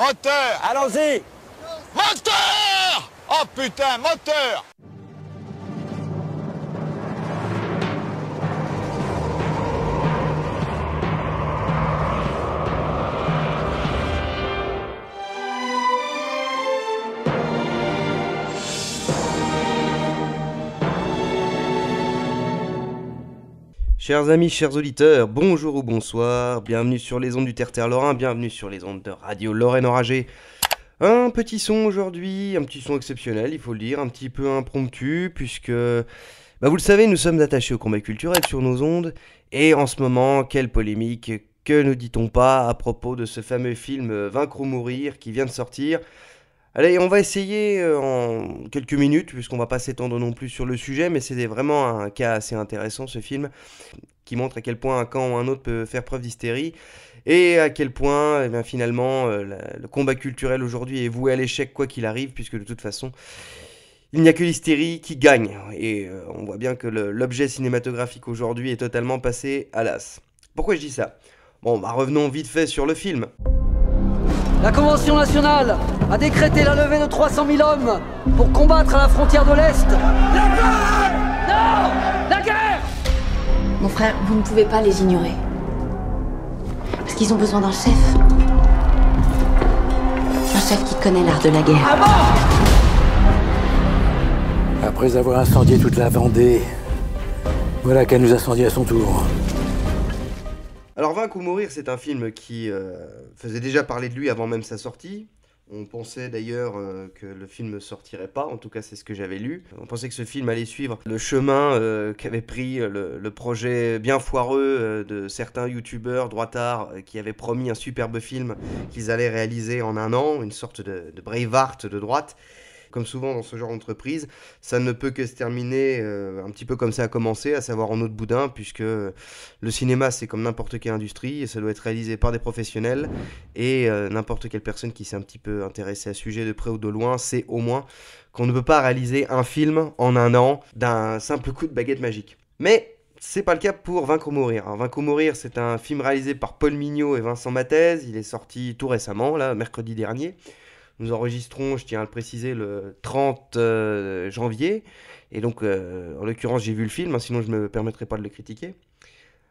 Moteur! Allons-y! Moteur! Oh putain, moteur! Chers amis, chers auditeurs, bonjour ou bonsoir, bienvenue sur les ondes du Terre-Terre Lorrain, bienvenue sur les ondes de Radio Lorraine Enragée. Un petit son aujourd'hui, un petit son exceptionnel, il faut le dire, un petit peu impromptu, puisque, vous le savez, nous sommes attachés au combat culturel sur nos ondes, et en ce moment, quelle polémique, que ne dit-on pas à propos de ce fameux film Vaincre ou mourir qui vient de sortir. Allez, on va essayer en quelques minutes, puisqu'on va pas s'étendre non plus sur le sujet, mais c'est vraiment un cas assez intéressant ce film, qui montre à quel point un camp ou un autre peut faire preuve d'hystérie, et à quel point finalement le combat culturel aujourd'hui est voué à l'échec quoi qu'il arrive, puisque de toute façon, il n'y a que l'hystérie qui gagne, et on voit bien que l'objet cinématographique aujourd'hui est totalement passé à l'as. Pourquoi je dis ça ? Bon, revenons vite fait sur le film. La Convention nationale a décrété la levée de 300 000 hommes pour combattre à la frontière de l'Est. La guerre ! Non ! La guerre ! Mon frère, vous ne pouvez pas les ignorer. Parce qu'ils ont besoin d'un chef. Un chef qui connaît l'art de la guerre. À mort ! Après avoir incendié toute la Vendée, voilà qu'elle nous incendie à son tour. Alors Vaincre ou mourir, c'est un film qui faisait déjà parler de lui avant même sa sortie. On pensait d'ailleurs que le film ne sortirait pas, en tout cas c'est ce que j'avais lu. On pensait que ce film allait suivre le chemin qu'avait pris le projet bien foireux de certains youtubeurs droitards qui avaient promis un superbe film qu'ils allaient réaliser en un an, une sorte de Braveheart de droite. Comme souvent dans ce genre d'entreprise, ça ne peut que se terminer un petit peu comme ça a commencé, à savoir en eau de boudin, puisque le cinéma c'est comme n'importe quelle industrie, et ça doit être réalisé par des professionnels, et n'importe quelle personne qui s'est un petit peu intéressée à ce sujet de près ou de loin sait au moins qu'on ne peut pas réaliser un film en un an d'un simple coup de baguette magique. Mais c'est pas le cas pour Vaincre ou mourir. Alors, Vaincre ou mourir, c'est un film réalisé par Paul Mignot et Vincent Mattez, il est sorti tout récemment, là, mercredi dernier. Nous enregistrons, je tiens à le préciser, le 30 janvier. Et donc, en l'occurrence, j'ai vu le film, sinon je ne me permettrai pas de le critiquer.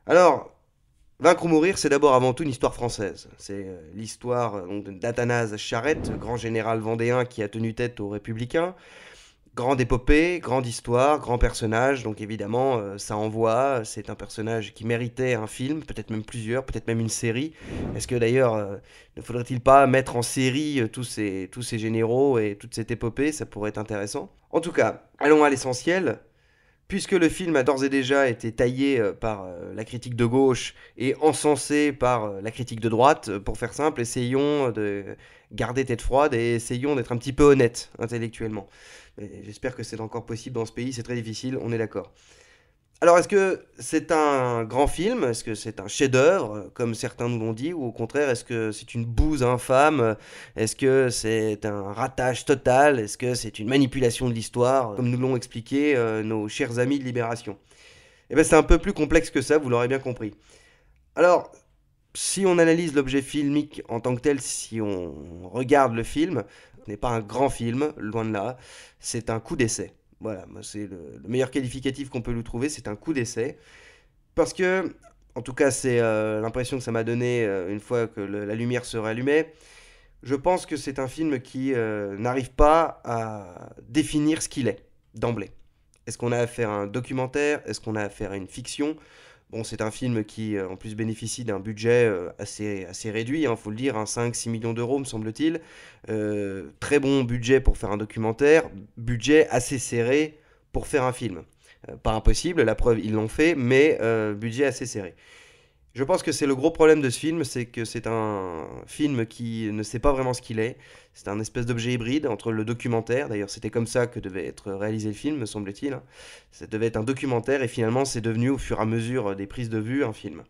Alors, Vaincre ou mourir, c'est d'abord avant tout une histoire française. C'est l'histoire d'Athanase Charette, grand général vendéen qui a tenu tête aux Républicains. Grande épopée, grande histoire, grand personnage, donc évidemment ça envoie, c'est un personnage qui méritait un film, peut-être même plusieurs, peut-être même une série. Est-ce que d'ailleurs ne faudrait-il pas mettre en série tous ces généraux et toute cette épopée, ça pourrait être intéressant. En tout cas, allons à l'essentiel. Puisque le film a d'ores et déjà été taillé par la critique de gauche et encensé par la critique de droite, pour faire simple, essayons de garder tête froide et essayons d'être un petit peu honnêtes intellectuellement. Et j'espère que c'est encore possible dans ce pays, c'est très difficile, on est d'accord. Alors, est-ce que c'est un grand film ? Est-ce que c'est un chef-d'œuvre, comme certains nous l'ont dit ? Ou au contraire, est-ce que c'est une bouse infâme ? Est-ce que c'est un ratage total ? Est-ce que c'est une manipulation de l'histoire, comme nous l'ont expliqué nos chers amis de Libération ? Eh bien, c'est un peu plus complexe que ça, vous l'aurez bien compris. Alors, si on analyse l'objet filmique en tant que tel, si on regarde le film, ce n'est pas un grand film, loin de là, c'est un coup d'essai. Voilà, c'est le meilleur qualificatif qu'on peut lui trouver, c'est un coup d'essai. Parce que, en tout cas, c'est l'impression que ça m'a donné une fois que la lumière se rallumait. Je pense que c'est un film qui n'arrive pas à définir ce qu'il est, d'emblée. Est-ce qu'on a affaire à un documentaire ? Est-ce qu'on a affaire à une fiction ? Bon, c'est un film qui, en plus, bénéficie d'un budget assez réduit, faut le dire, 5-6 millions d'euros, me semble-t-il. Très bon budget pour faire un documentaire, budget assez serré pour faire un film. Pas impossible, la preuve, ils l'ont fait, mais budget assez serré. Je pense que c'est le gros problème de ce film, c'est que c'est un film qui ne sait pas vraiment ce qu'il est. C'est un espèce d'objet hybride entre le documentaire, d'ailleurs c'était comme ça que devait être réalisé le film, me semble-t-il. Ça devait être un documentaire et finalement c'est devenu au fur et à mesure des prises de vue un film.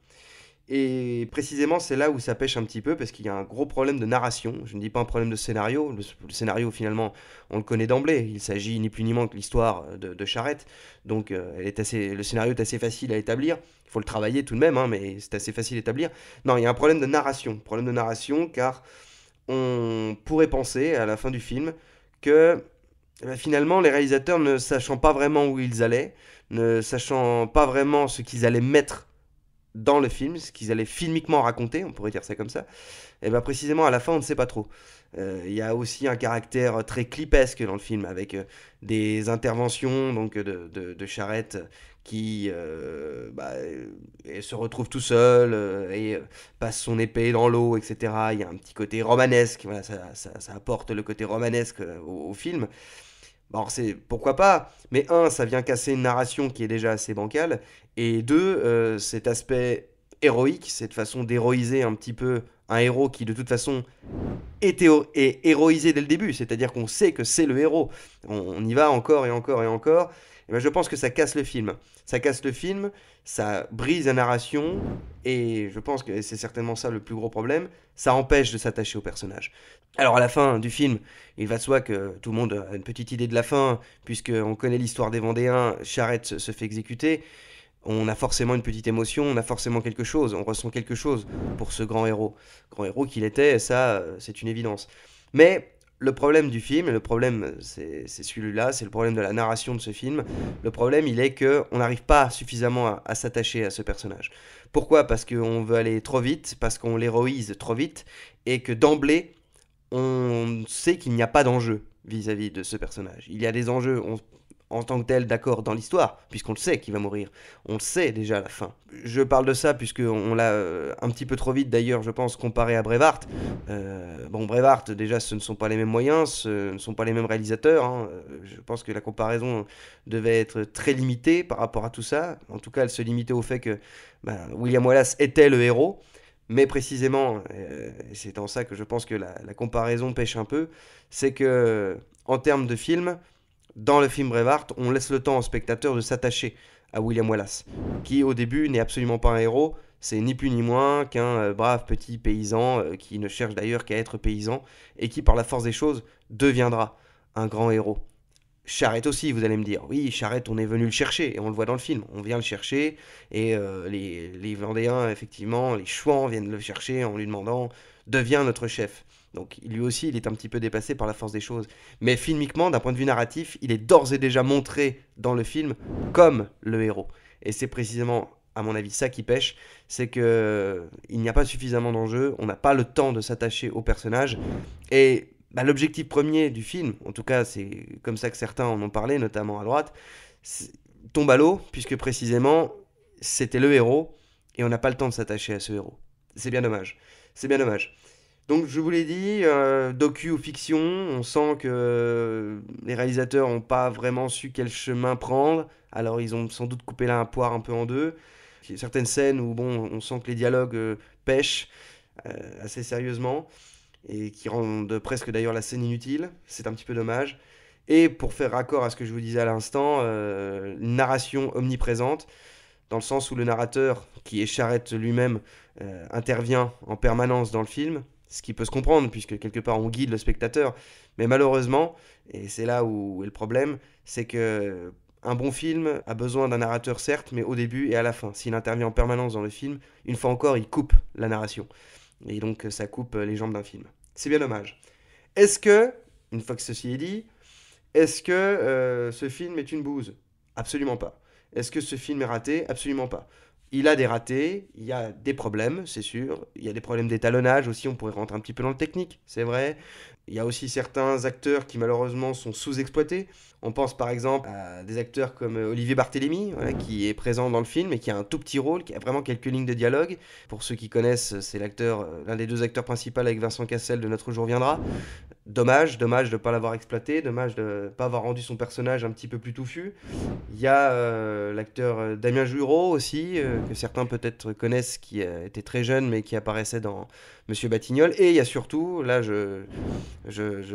Et précisément, c'est là où ça pêche un petit peu, parce qu'il y a un gros problème de narration. Je ne dis pas un problème de scénario. Le scénario, finalement, on le connaît d'emblée. Il s'agit ni plus ni moins que l'histoire de Charette. Donc, le scénario est assez facile à établir. Il faut le travailler tout de même, mais c'est assez facile à établir. Non, il y a un problème de narration. Car on pourrait penser, à la fin du film, que finalement, les réalisateurs, ne sachant pas vraiment où ils allaient, ne sachant pas vraiment ce qu'ils allaient mettre dans le film, ce qu'ils allaient filmiquement raconter, on pourrait dire ça comme ça, et bien précisément à la fin on ne sait pas trop. Il y a aussi un caractère très clipesque dans le film, avec des interventions donc, de Charrette qui se retrouve tout seul et passe son épée dans l'eau, etc. Il y a un petit côté romanesque, voilà, ça apporte le côté romanesque au film. Alors c'est pourquoi pas, mais un, ça vient casser une narration qui est déjà assez bancale, et deux, cet aspect héroïque, cette façon d'héroïser un petit peu un héros qui de toute façon est héroïsé dès le début, c'est-à-dire qu'on sait que c'est le héros, on y va encore et encore et encore, et ben je pense que ça casse le film. Ça casse le film, ça brise la narration, et je pense que c'est certainement ça le plus gros problème, ça empêche de s'attacher au personnage. Alors à la fin du film, il va de soi que tout le monde a une petite idée de la fin, puisqu'on connaît l'histoire des Vendéens, Charrette se fait exécuter, on a forcément une petite émotion, on a forcément quelque chose, on ressent quelque chose pour ce grand héros qu'il était, ça c'est une évidence. Mais le problème du film, et le problème c'est celui-là, c'est le problème de la narration de ce film, le problème il est qu'on n'arrive pas suffisamment à s'attacher à ce personnage. Pourquoi ? Parce qu'on veut aller trop vite, parce qu'on l'héroïse trop vite, et que d'emblée, on sait qu'il n'y a pas d'enjeu vis-à-vis de ce personnage. Il y a des enjeux en tant que tel, d'accord, dans l'histoire, puisqu'on le sait qu'il va mourir. On le sait déjà à la fin. Je parle de ça puisqu'on l'a un petit peu trop vite d'ailleurs, je pense, comparé à Braveheart. Braveheart, déjà, ce ne sont pas les mêmes moyens, ce ne sont pas les mêmes réalisateurs. Hein. Je pense que la comparaison devait être très limitée par rapport à tout ça. En tout cas, elle se limitait au fait que William Wallace était le héros. Mais précisément, et c'est en ça que je pense que la comparaison pêche un peu, c'est que en termes de film, dans le film Braveheart, on laisse le temps au spectateur de s'attacher à William Wallace, qui au début n'est absolument pas un héros, c'est ni plus ni moins qu'un brave petit paysan qui ne cherche d'ailleurs qu'à être paysan, et qui par la force des choses deviendra un grand héros. Charrette aussi, vous allez me dire. Oui, Charrette, on est venu le chercher, et on le voit dans le film. On vient le chercher, et les Vendéens, effectivement, les Chouans viennent le chercher en lui demandant « Deviens notre chef ». Donc lui aussi, il est un petit peu dépassé par la force des choses. Mais filmiquement, d'un point de vue narratif, il est d'ores et déjà montré dans le film comme le héros. Et c'est précisément, à mon avis, ça qui pêche, c'est qu'il n'y a pas suffisamment d'enjeux, on n'a pas le temps de s'attacher au personnage, et l'objectif premier du film, en tout cas c'est comme ça que certains en ont parlé, notamment à droite, tombe à l'eau, puisque précisément c'était le héros, et on n'a pas le temps de s'attacher à ce héros. C'est bien dommage. C'est bien dommage. Donc je vous l'ai dit, docu ou fiction, on sent que les réalisateurs n'ont pas vraiment su quel chemin prendre, alors ils ont sans doute coupé la poire un peu en deux. Il y a certaines scènes où on sent que les dialogues pêchent assez sérieusement, et qui rendent presque d'ailleurs la scène inutile, c'est un petit peu dommage. Et pour faire raccord à ce que je vous disais à l'instant, une narration omniprésente, dans le sens où le narrateur, qui est Charrette lui-même, intervient en permanence dans le film, ce qui peut se comprendre, puisque quelque part on guide le spectateur, mais malheureusement, et c'est là où est le problème, c'est que un bon film a besoin d'un narrateur certes, mais au début et à la fin. S'il intervient en permanence dans le film, une fois encore, il coupe la narration. Et donc ça coupe les jambes d'un film. C'est bien dommage. Est-ce que, une fois que ceci est dit, est-ce que ce film est une bouse ? Absolument pas. Est-ce que ce film est raté ? Absolument pas. Il a des ratés, il y a des problèmes, c'est sûr. Il y a des problèmes d'étalonnage aussi, on pourrait rentrer un petit peu dans le technique, c'est vrai. Il y a aussi certains acteurs qui malheureusement sont sous-exploités. On pense par exemple à des acteurs comme Olivier Barthélémy, voilà, qui est présent dans le film et qui a un tout petit rôle, qui a vraiment quelques lignes de dialogue. Pour ceux qui connaissent, c'est l'acteur, l'un des deux acteurs principaux avec Vincent Cassel de Notre jour viendra. Dommage de ne pas l'avoir exploité, dommage de ne pas avoir rendu son personnage un petit peu plus touffu. Il y a l'acteur Damien Jureau aussi, que certains peut-être connaissent, qui était très jeune mais qui apparaissait dans Monsieur Batignolles. Et il y a surtout, là je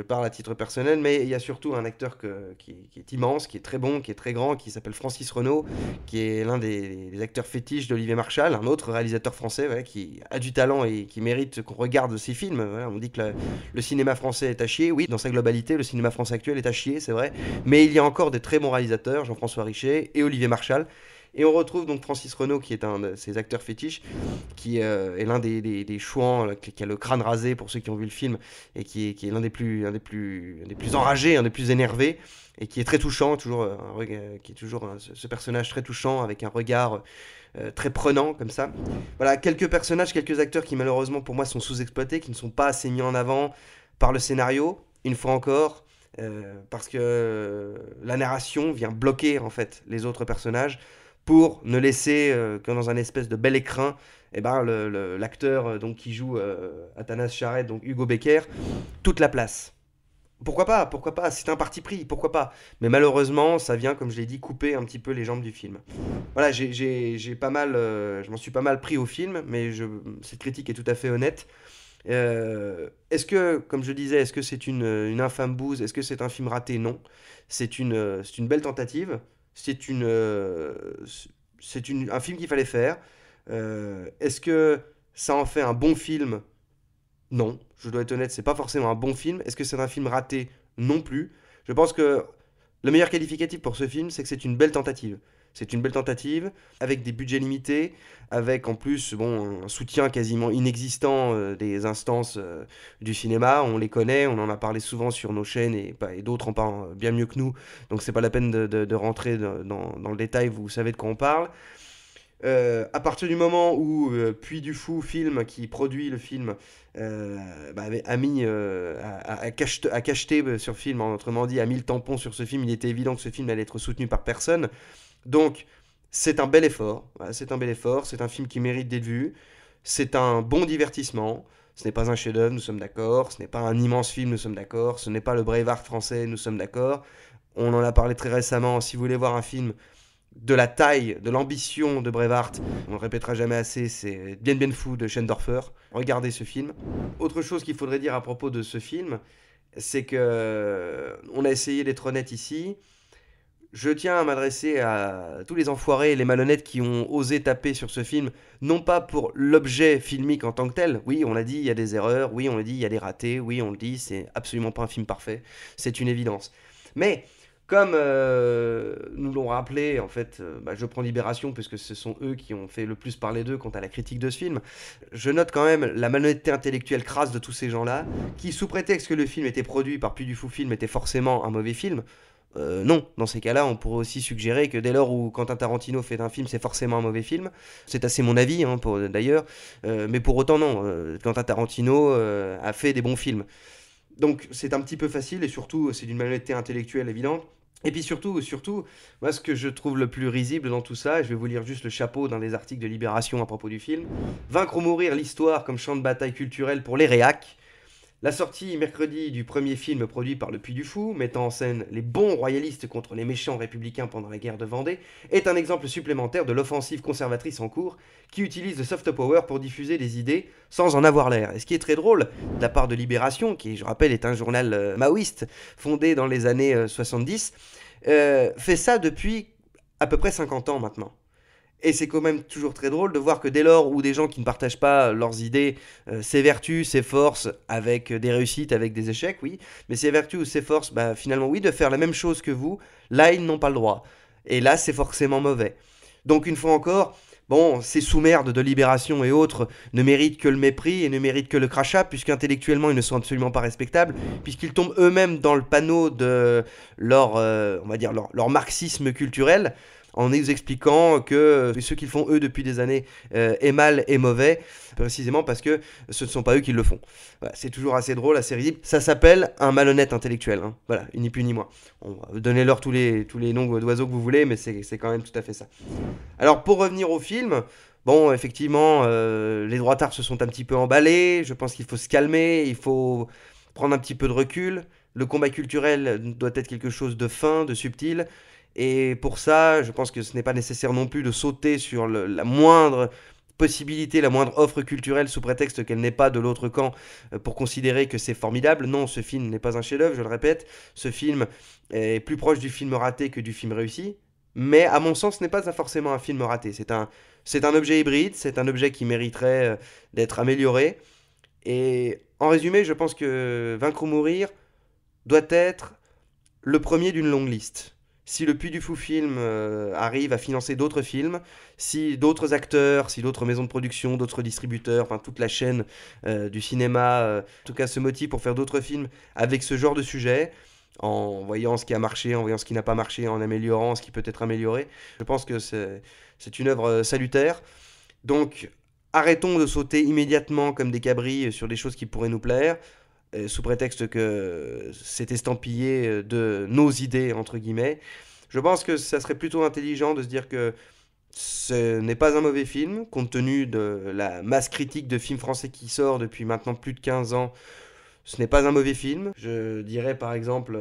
parle à titre personnel, mais il y a surtout un acteur qui est immense, qui est très bon, qui est très grand, qui s'appelle Francis Renaud, qui est l'un des acteurs fétiches d'Olivier Marchal, un autre réalisateur français, voilà, qui a du talent et qui mérite qu'on regarde ses films. Voilà, on dit que le cinéma français est à chier, oui, dans sa globalité, le cinéma français actuel est à chier, c'est vrai, mais il y a encore des très bons réalisateurs, Jean-François Richet et Olivier Marchal, Et on retrouve donc Francis Renaud, qui est un de ses acteurs fétiches, qui est l'un des chouans, qui a le crâne rasé pour ceux qui ont vu le film, et qui est l'un des plus enragés, un des plus énervés, et qui est très touchant, ce personnage très touchant, avec un regard très prenant comme ça. Voilà, quelques personnages, quelques acteurs qui malheureusement pour moi sont sous-exploités, qui ne sont pas assez mis en avant par le scénario, une fois encore, parce que la narration vient bloquer en fait les autres personnages pour ne laisser que dans un espèce de bel écrin l'acteur donc qui joue Athanas Charret, donc Hugo Becker, toute la place. Pourquoi pas, c'est un parti pris, pourquoi pas. Mais malheureusement, ça vient, comme je l'ai dit, couper un petit peu les jambes du film. Voilà, je m'en suis pas mal pris au film, mais cette critique est tout à fait honnête. Est-ce que, comme je disais, est-ce que c'est une infâme bouse? Est-ce que c'est un film raté? Non. C'est une belle tentative. Un film qu'il fallait faire. Est-ce que ça en fait un bon film? Non, je dois être honnête, c'est pas forcément un bon film. Est-ce que c'est un film raté? Non plus. Je pense que le meilleur qualificatif pour ce film, c'est que c'est une belle tentative. C'est une belle tentative, avec des budgets limités, avec en plus un soutien quasiment inexistant des instances du cinéma. On les connaît, on en a parlé souvent sur nos chaînes, et d'autres en parlent bien mieux que nous. Donc c'est pas la peine de rentrer dans le détail, vous savez de quoi on parle. À partir du moment où Puy du Fou Film, qui produit le film, a cacheté sur film, autrement dit, a mis le tampon sur ce film, il était évident que ce film allait être soutenu par personne. Donc, c'est un bel effort. Voilà, c'est un bel effort. C'est un film qui mérite d'être vu. C'est un bon divertissement. Ce n'est pas un chef-d'œuvre, nous sommes d'accord. Ce n'est pas un immense film, nous sommes d'accord. Ce n'est pas le Braveheart français, nous sommes d'accord. On en a parlé très récemment. Si vous voulez voir un film de la taille, de l'ambition de Braveheart, on ne le répétera jamais assez, c'est Bien Bien Fou de Schendorfer. Regardez ce film. Autre chose qu'il faudrait dire à propos de ce film, c'est que on a essayé d'être honnête ici. Je tiens à m'adresser à tous les enfoirés et les malhonnêtes qui ont osé taper sur ce film, non pas pour l'objet filmique en tant que tel. Oui, on l'a dit, il y a des erreurs. Oui, on l'a dit, il y a des ratés. Oui, on le dit, c'est absolument pas un film parfait. C'est une évidence. Mais comme nous l'ont rappelé, en fait, je prends Libération, puisque ce sont eux qui ont fait le plus parler d'eux quant à la critique de ce film. Je note quand même la malhonnêteté intellectuelle crasse de tous ces gens-là, qui, sous prétexte que le film était produit par Puy du Fou Film, était forcément un mauvais film. Non, dans ces cas-là, on pourrait aussi suggérer que dès lors où Quentin Tarantino fait un film, c'est forcément un mauvais film. C'est assez mon avis, d'ailleurs. Mais pour autant, non. Quentin Tarantino a fait des bons films. Donc c'est un petit peu facile, et surtout, c'est d'une malhonnêteté intellectuelle évidente. Et puis surtout, moi ce que je trouve le plus risible dans tout ça, et je vais vous lire juste le chapeau d'un des articles de Libération à propos du film, Vaincre ou mourir, l'histoire comme champ de bataille culturel pour les réacs. La sortie mercredi du premier film produit par le Puy du Fou, mettant en scène les bons royalistes contre les méchants républicains pendant la guerre de Vendée, est un exemple supplémentaire de l'offensive conservatrice en cours, qui utilise le soft power pour diffuser des idées sans en avoir l'air. Et ce qui est très drôle, de la part de Libération, qui je rappelle est un journal maoïste, fondé dans les années 70, fait ça depuis à peu près 50 ans maintenant. Et c'est quand même toujours très drôle de voir que dès lors où des gens qui ne partagent pas leurs idées s'évertuent, s'efforcent avec des réussites, avec des échecs, oui, mais s'évertuent ou s'efforcent, finalement, oui, de faire la même chose que vous, là, ils n'ont pas le droit. Et là, c'est forcément mauvais. Donc, une fois encore, ces sous-merdes de Libération et autres ne méritent que le mépris et ne méritent que le crachat, puisqu'intellectuellement, ils ne sont absolument pas respectables, puisqu'ils tombent eux-mêmes dans le panneau de leur marxisme culturel, en nous expliquant que ce qu'ils font eux depuis des années est mal et mauvais, précisément parce que ce ne sont pas eux qui le font. Voilà, c'est toujours assez drôle, assez risible. Ça s'appelle un malhonnête intellectuel, hein. Voilà, ni plus ni moins. Donnez-leur tous les noms d'oiseaux que vous voulez, mais c'est quand même tout à fait ça. Alors pour revenir au film, effectivement, les droitards se sont un petit peu emballés, je pense qu'il faut se calmer, il faut prendre un petit peu de recul. Le combat culturel doit être quelque chose de fin, de subtil. Et pour ça, je pense que ce n'est pas nécessaire non plus de sauter sur la moindre possibilité, la moindre offre culturelle sous prétexte qu'elle n'est pas de l'autre camp pour considérer que c'est formidable. Non, ce film n'est pas un chef-d'œuvre, je le répète. Ce film est plus proche du film raté que du film réussi. Mais à mon sens, ce n'est pas forcément un film raté. C'est un objet hybride, c'est un objet qui mériterait d'être amélioré. Et en résumé, je pense que Vaincre ou mourir doit être le premier d'une longue liste. si le Puy du Fou film arrive à financer d'autres films, si d'autres acteurs, si d'autres maisons de production, d'autres distributeurs, enfin toute la chaîne du cinéma, en tout cas se motive pour faire d'autres films avec ce genre de sujet, en voyant ce qui a marché, en voyant ce qui n'a pas marché, en améliorant ce qui peut être amélioré, je pense que c'est une œuvre salutaire. Donc arrêtons de sauter immédiatement comme des cabris sur des choses qui pourraient nous plaire, sous prétexte que c'est estampillé de nos idées, entre guillemets. Je pense que ça serait plutôt intelligent de se dire que ce n'est pas un mauvais film, compte tenu de la masse critique de films français qui sort depuis maintenant plus de 15 ans. Ce n'est pas un mauvais film. Je dirais par exemple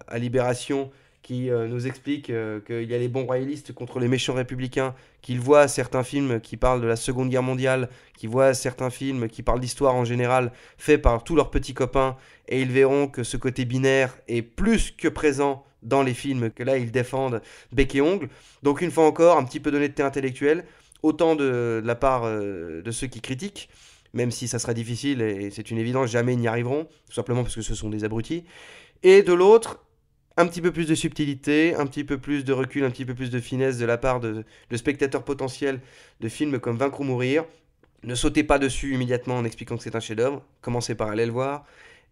à Libération, qui nous explique qu'il y a les bons royalistes contre les méchants républicains, qu'ils voient certains films qui parlent de la Seconde Guerre mondiale, qu'ils voient certains films qui parlent d'histoire en général, faits par tous leurs petits copains, et ils verront que ce côté binaire est plus que présent dans les films que là ils défendent bec et ongle. Donc une fois encore, un petit peu d'honnêteté intellectuelle, autant de la part de ceux qui critiquent, même si ça sera difficile, et c'est une évidence, jamais ils n'y arriveront, tout simplement parce que ce sont des abrutis, et de l'autre, un petit peu plus de subtilité, un petit peu plus de recul, un petit peu plus de finesse de la part de spectateurs potentiels de films comme Vaincre ou mourir. Ne sautez pas dessus immédiatement en expliquant que c'est un chef-d'œuvre. Commencez par aller le voir.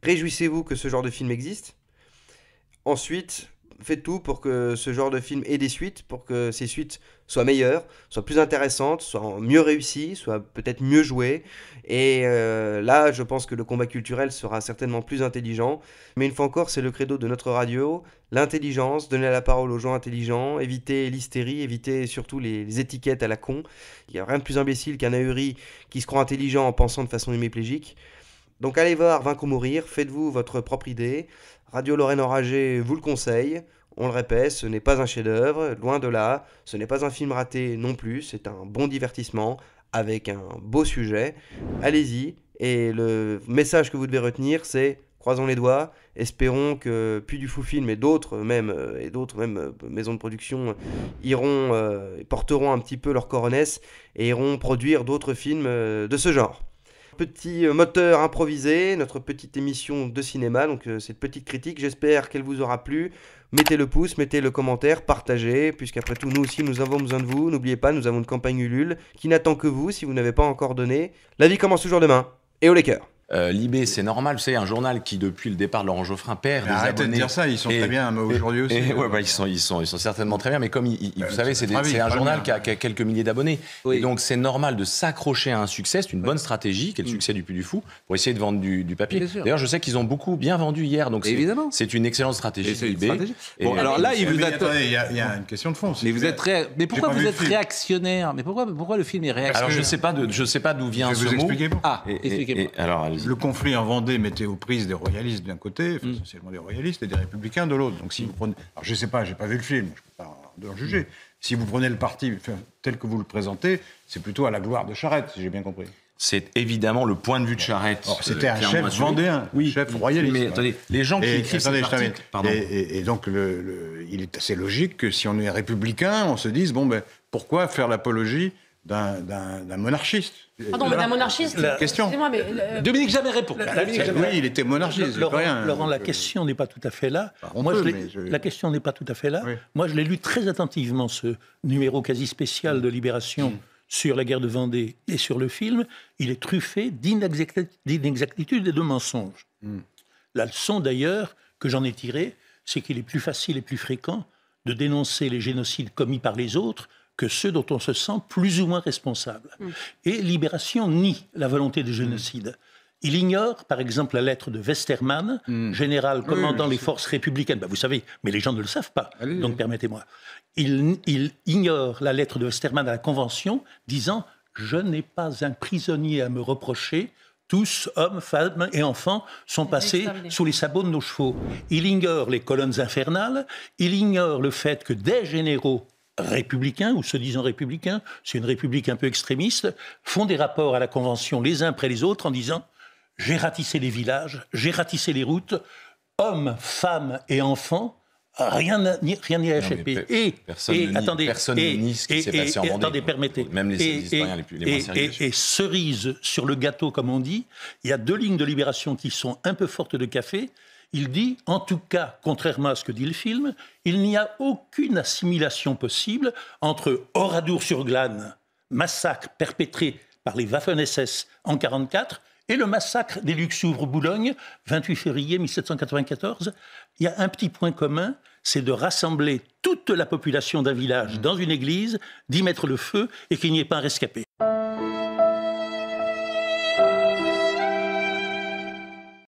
Réjouissez-vous que ce genre de film existe. Ensuite, faites tout pour que ce genre de film ait des suites, pour que ces suites soient meilleures, soient plus intéressantes, soient mieux réussies, soient peut-être mieux jouées. Et là, je pense que le combat culturel sera certainement plus intelligent. Mais une fois encore, c'est le credo de notre radio, l'intelligence, donner la parole aux gens intelligents, éviter l'hystérie, éviter surtout les étiquettes à la con. Il n'y a rien de plus imbécile qu'un ahuri qui se croit intelligent en pensant de façon hémiplégique. Donc allez voir Vaincre ou mourir, faites-vous votre propre idée. Radio Lorraine Enragée vous le conseille. On le répète, ce n'est pas un chef-d'œuvre, loin de là. Ce n'est pas un film raté non plus, c'est un bon divertissement avec un beau sujet. Allez-y. Et le message que vous devez retenir, c'est croisons les doigts. Espérons que Puy du Fou Film et d'autres même maisons de production porteront un petit peu leur coronesse et iront produire d'autres films de ce genre. Petit moteur improvisé, notre petite émission de cinéma, donc cette petite critique, j'espère qu'elle vous aura plu. Mettez le pouce, mettez le commentaire, partagez, puisqu'après tout, nous aussi, nous avons besoin de vous. N'oubliez pas, nous avons une campagne Ulule qui n'attend que vous, si vous n'avez pas encore donné. La vie commence toujours demain, et au les cœurs. Libé, c'est normal, vous savez, un journal qui, depuis le départ de Laurent Geoffrin, perd des abonnés. Arrêtez de dire ça, ils sont très bien aujourd'hui aussi. Ouais, bah, ils sont certainement très bien, mais comme vous savez, c'est un journal qui a quelques milliers d'abonnés. Oui. Et donc, c'est normal de s'accrocher à un succès, c'est une bonne stratégie, qui est le succès du Puy du Fou, pour essayer de vendre du papier. D'ailleurs, je sais qu'ils ont beaucoup bien vendu hier, donc c'est une excellente stratégie. Bon, alors là, il y a une question de fond. Mais vous êtes mais pourquoi vous êtes réactionnaire? Mais pourquoi le film est réactionnaire? Alors, je sais pas d'où vient ce mot. Expliquez-moi. Alors, le conflit en Vendée mettait aux prises des royalistes d'un côté, essentiellement des royalistes, et des républicains de l'autre. Donc si vous prenez... Alors je sais pas, j'ai pas vu le film, je peux pas en juger. Si vous prenez le parti tel que vous le présentez, c'est plutôt à la gloire de Charette, si j'ai bien compris. C'est évidemment le point de vue de Charette. C'était un chef vendéen, chef royaliste. Mais attendez, les gens qui écrivent cet article... Et donc, il est assez logique que si on est républicain, on se dise, bon, ben, pourquoi faire l'apologie d'un monarchiste? Pardon, mais d'un monarchiste. Question. Excusez-moi, mais Dominique jamais répond. Oui, il était monarchiste. Laurent, la question n'est pas tout à fait là. La question n'est pas tout à fait là. Oui. Moi, je l'ai lu très attentivement, ce numéro quasi spécial de Libération sur la guerre de Vendée et sur le film. Il est truffé d'inexactitudes et de mensonges. La leçon, d'ailleurs, que j'en ai tirée, c'est qu'il est plus facile et plus fréquent de dénoncer les génocides commis par les autres que ceux dont on se sent plus ou moins responsable. Et Libération nie la volonté de génocide. Il ignore, par exemple, la lettre de Westermann, général commandant les forces républicaines. Ben, vous savez, mais les gens ne le savent pas, donc permettez-moi. Il ignore la lettre de Westermann à la Convention, disant « Je n'ai pas un prisonnier à me reprocher ». Tous, hommes, femmes et enfants, sont passés sous les sabots de nos chevaux. Il ignore les colonnes infernales, il ignore le fait que des généraux républicains, ou se disant républicains, c'est une république un peu extrémiste, font des rapports à la Convention les uns après les autres en disant « J'ai ratissé les villages, j'ai ratissé les routes, hommes, femmes et enfants Rien n'y a échappé. Personne ne nie ce qui s'est passé en Vendée. Attendez, permettez. Même les historiens les moins sérieux. Et cerise sur le gâteau, comme on dit, il y a 2 lignes de Libération qui sont un peu fortes de café. Il dit, en tout cas, contrairement à ce que dit le film, il n'y a aucune assimilation possible entre Oradour-sur-Glane, massacre perpétré par les Waffen-SS en 1944, et le massacre des Luxouvre-Boulogne, 28 février 1794. Il y a un petit point commun, c'est de rassembler toute la population d'un village dans une église, d'y mettre le feu et qu'il n'y ait pas un rescapé.